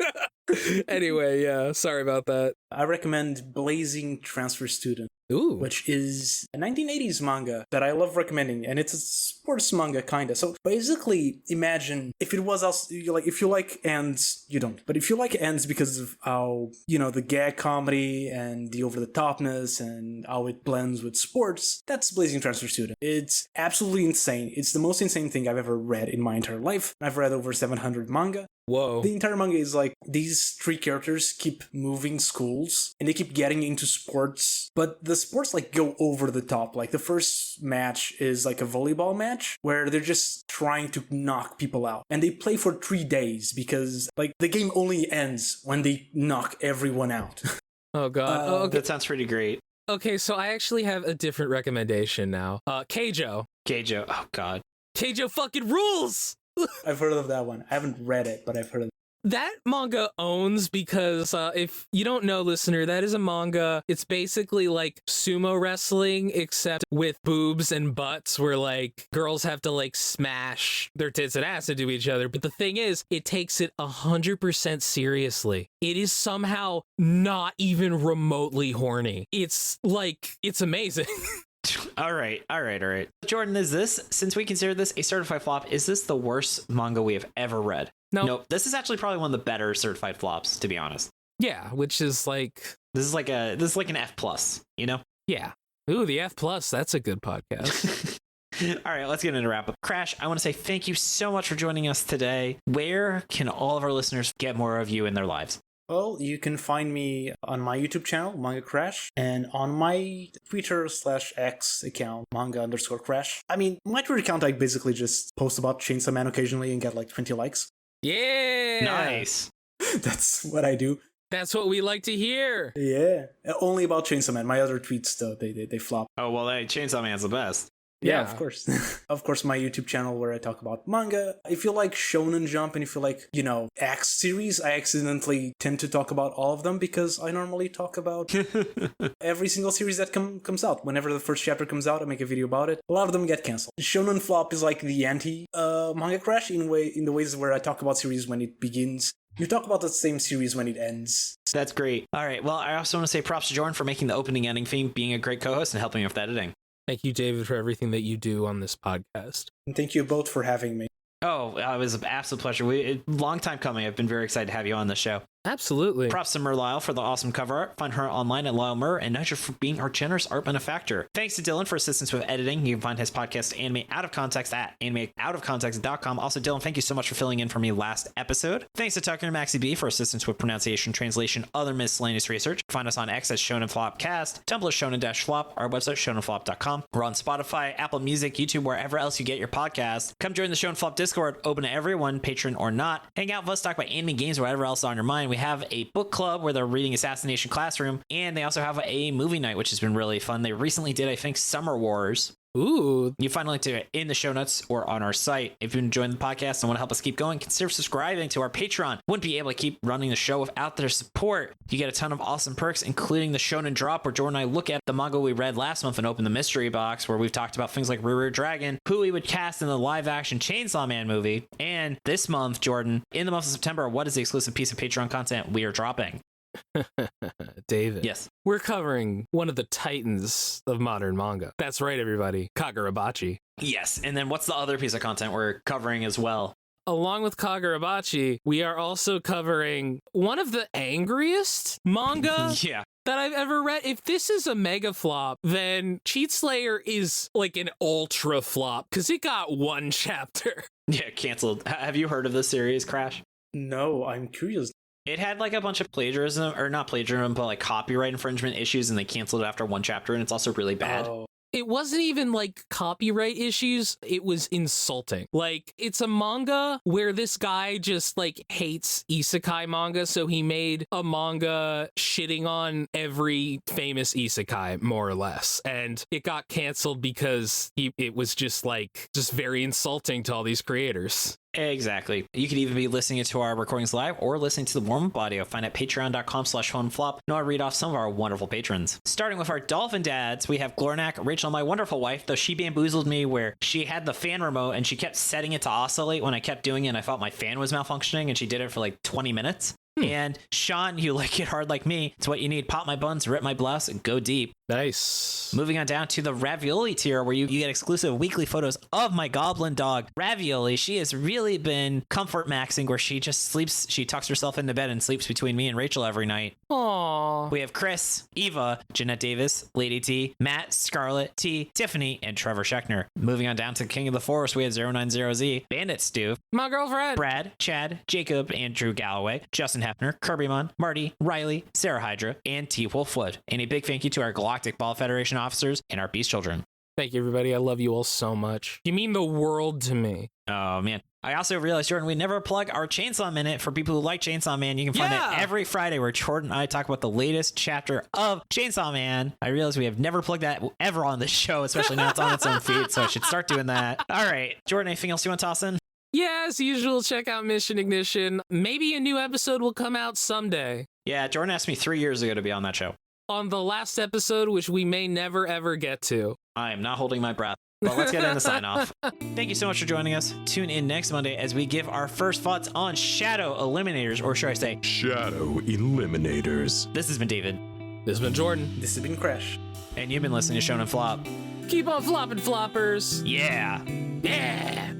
S3: Anyway, yeah, sorry about that.
S4: I recommend Blazing Transfer Student.
S3: Ooh.
S4: Which is a 1980s manga that I love recommending, and it's a sports manga kinda. So basically, imagine if it was also like if you like Ends, you don't. But if you like Ends because of how the gag comedy and the over the topness and how it blends with sports, that's Blazing Transfer Student. It's absolutely insane. It's the most insane thing I've ever read in my entire life. I've read over 700 manga.
S3: Whoa.
S4: The entire manga is like these three characters keep moving schools and they keep getting into sports, but the sports like go over the top. Like the first match is like a volleyball match where they're just trying to knock people out, and they play for 3 days because like the game only ends when they knock everyone out.
S3: Oh god. Okay.
S2: That sounds pretty great.
S3: Okay, so I actually have a different recommendation now. Keijo.
S2: Oh god.
S3: Keijo fucking rules!
S4: I've heard of that one. I haven't read it, but I've heard of it.
S3: That manga owns because if you don't know, listener, that is a manga. It's basically like sumo wrestling, except with boobs and butts, where like girls have to like smash their tits and ass into each other. But the thing is, it takes it 100% seriously. It is somehow not even remotely horny. It's like, it's amazing.
S2: All right. Jordan, since we consider this a certified flop, is this the worst manga we have ever read? No, this is actually probably one of the better certified flops, to be honest.
S3: Yeah, which is like
S2: this is like an F plus,
S3: Yeah. Ooh, the F plus. That's a good podcast.
S2: All right, let's get into wrap up. Crash, I want to say thank you so much for joining us today. Where can all of our listeners get more of you in their lives?
S4: Well, you can find me on my YouTube channel, Manga Crash, and on my Twitter/X account, manga_crash. I mean, my Twitter account, I basically just post about Chainsaw Man occasionally and get like 20 likes.
S3: Yeah!
S2: Nice.
S4: That's what I do.
S3: That's what we like to hear.
S4: Yeah. Only about Chainsaw Man. My other tweets, though, they flop.
S2: Oh, well, Chainsaw Man's the best.
S4: Yeah, of course. Of course, my YouTube channel where I talk about manga. If you like Shonen Jump and if you like, X series, I accidentally tend to talk about all of them because I normally talk about every single series that comes out. Whenever the first chapter comes out, I make a video about it. A lot of them get canceled. Shonen Flop is like the anti-Manga Crash in the ways where I talk about series when it begins. You talk about the same series when it ends.
S2: That's great. All right. Well, I also want to say props to Jordan for making the opening ending theme, being a great co-host, and helping me with editing.
S3: Thank you, David, for everything that you do on this podcast.
S4: And thank you both for having me.
S2: Oh, it was an absolute pleasure. Long time coming. I've been very excited to have you on the show.
S3: Absolutely.
S2: Props to Merliel for the awesome cover art. Find her online at Lyle Mur, and Nigel for being our generous art benefactor. Thanks to Dylan for assistance with editing. You can find his podcast Anime Out of Context at animeoutofcontext.com. Also, Dylan, thank you so much for filling in for me last episode. Thanks to Tucker and MaxyBee for assistance with pronunciation, translation, other miscellaneous research. Find us on X at Shonen Flopcast, Tumblr Shonen-Flop, our website shonenflop.com. We're on Spotify, Apple Music, YouTube, wherever else you get your podcast. Come join the Shonen Flop Discord, open to everyone, patron or not. Hang out with us, talk about anime, games, or whatever else is on your mind. We have a book club where they're reading Assassination Classroom, and they also have a movie night, which has been really fun. They recently did, I think, Summer Wars.
S3: Ooh.
S2: You find a link to it in the show notes or on our site. If you're enjoying the podcast and want to help us keep going, consider subscribing to our Patreon. Wouldn't be able to keep running the show without their support. You get a ton of awesome perks, including the Shonen Drop, where Jordan and I look at the manga we read last month and open the mystery box, where we've talked about things like Ruru Dragon, who we would cast in the live-action Chainsaw Man movie. And this month, Jordan, in the month of September, what is the exclusive piece of Patreon content we are dropping?
S3: David.
S2: Yes.
S3: We're covering one of the titans of modern manga. That's right, everybody. Kagurabachi.
S2: Yes. And then what's the other piece of content we're covering as well?
S3: Along with Kagurabachi, we are also covering one of the angriest manga
S2: Yeah.
S3: that I've ever read. If this is a mega flop, then Cheat Slayer is like an ultra flop because it got one chapter.
S2: Yeah, canceled. Have you heard of this series, Crash?
S4: No, I'm curious.
S2: It had like a bunch of plagiarism, or not plagiarism, but like copyright infringement issues, and they canceled it after one chapter, and it's also really bad.
S4: Oh.
S3: It wasn't even like copyright issues. It was insulting. Like, it's a manga where this guy just like hates isekai manga. So he made a manga shitting on every famous isekai, more or less. And it got canceled because it was just very insulting to all these creators.
S2: Exactly. You could even be listening to our recordings live or listening to the warm-up audio. Find at patreon.com/shonenflop. Now I read off some of our wonderful patrons. Starting with our dolphin dads, we have Glornak, Rachel, my wonderful wife, though she bamboozled me where she had the fan remote and she kept setting it to oscillate when I kept doing it and I felt my fan was malfunctioning, and she did it for like 20 minutes. And Sean, you like it hard like me. It's what you need. Pop my buns, rip my blouse, and go deep.
S3: Nice.
S2: Moving on down to the Ravioli tier, where you get exclusive weekly photos of my goblin dog, Ravioli. She has really been comfort maxing, where she just sleeps. She tucks herself into bed and sleeps between me and Rachel every night.
S3: Aww.
S2: We have Chris, Eva, Jeanette Davis, Lady T, Matt, Scarlett, T, Tiffany, and Trevor Schechner. Moving on down to King of the Forest, we have 090Z, Bandit Stu,
S3: My girlfriend.
S2: Brad, Chad, Jacob, Andrew Galloway, Justin Hefner, Kirbymon, Marty, Riley, Sarah Hydra, and T. Wolfwood. And a big thank you to our Galactic Ball Federation officers and our Beast Children.
S3: Thank you, everybody. I love you all so much. You mean the world to me.
S2: Oh, man. I also realized, Jordan, we never plug our Chainsaw Minute for people who like Chainsaw Man. You can find it every Friday where Jordan and I talk about the latest chapter of Chainsaw Man. I realize we have never plugged that ever on this show, especially now it's on its own feed, so I should start doing that. All right. Jordan, anything else you want to toss in?
S3: Yeah, as usual, check out Mission Ignition. Maybe a new episode will come out someday.
S2: Yeah, Jordan asked me 3 years ago to be on that show.
S3: On the last episode, which we may never, ever get to.
S2: I am not holding my breath. But let's get in the sign off. Thank you so much for joining us. Tune in next Monday as we give our first thoughts on Shadow Eliminators, or should I say,
S1: Shadow Eliminators.
S2: this has been David.
S3: This has been Jordan.
S4: This has been Crash.
S2: And you've been listening to Shonen Flop.
S3: Keep on flopping, floppers.
S2: Yeah.
S3: Yeah.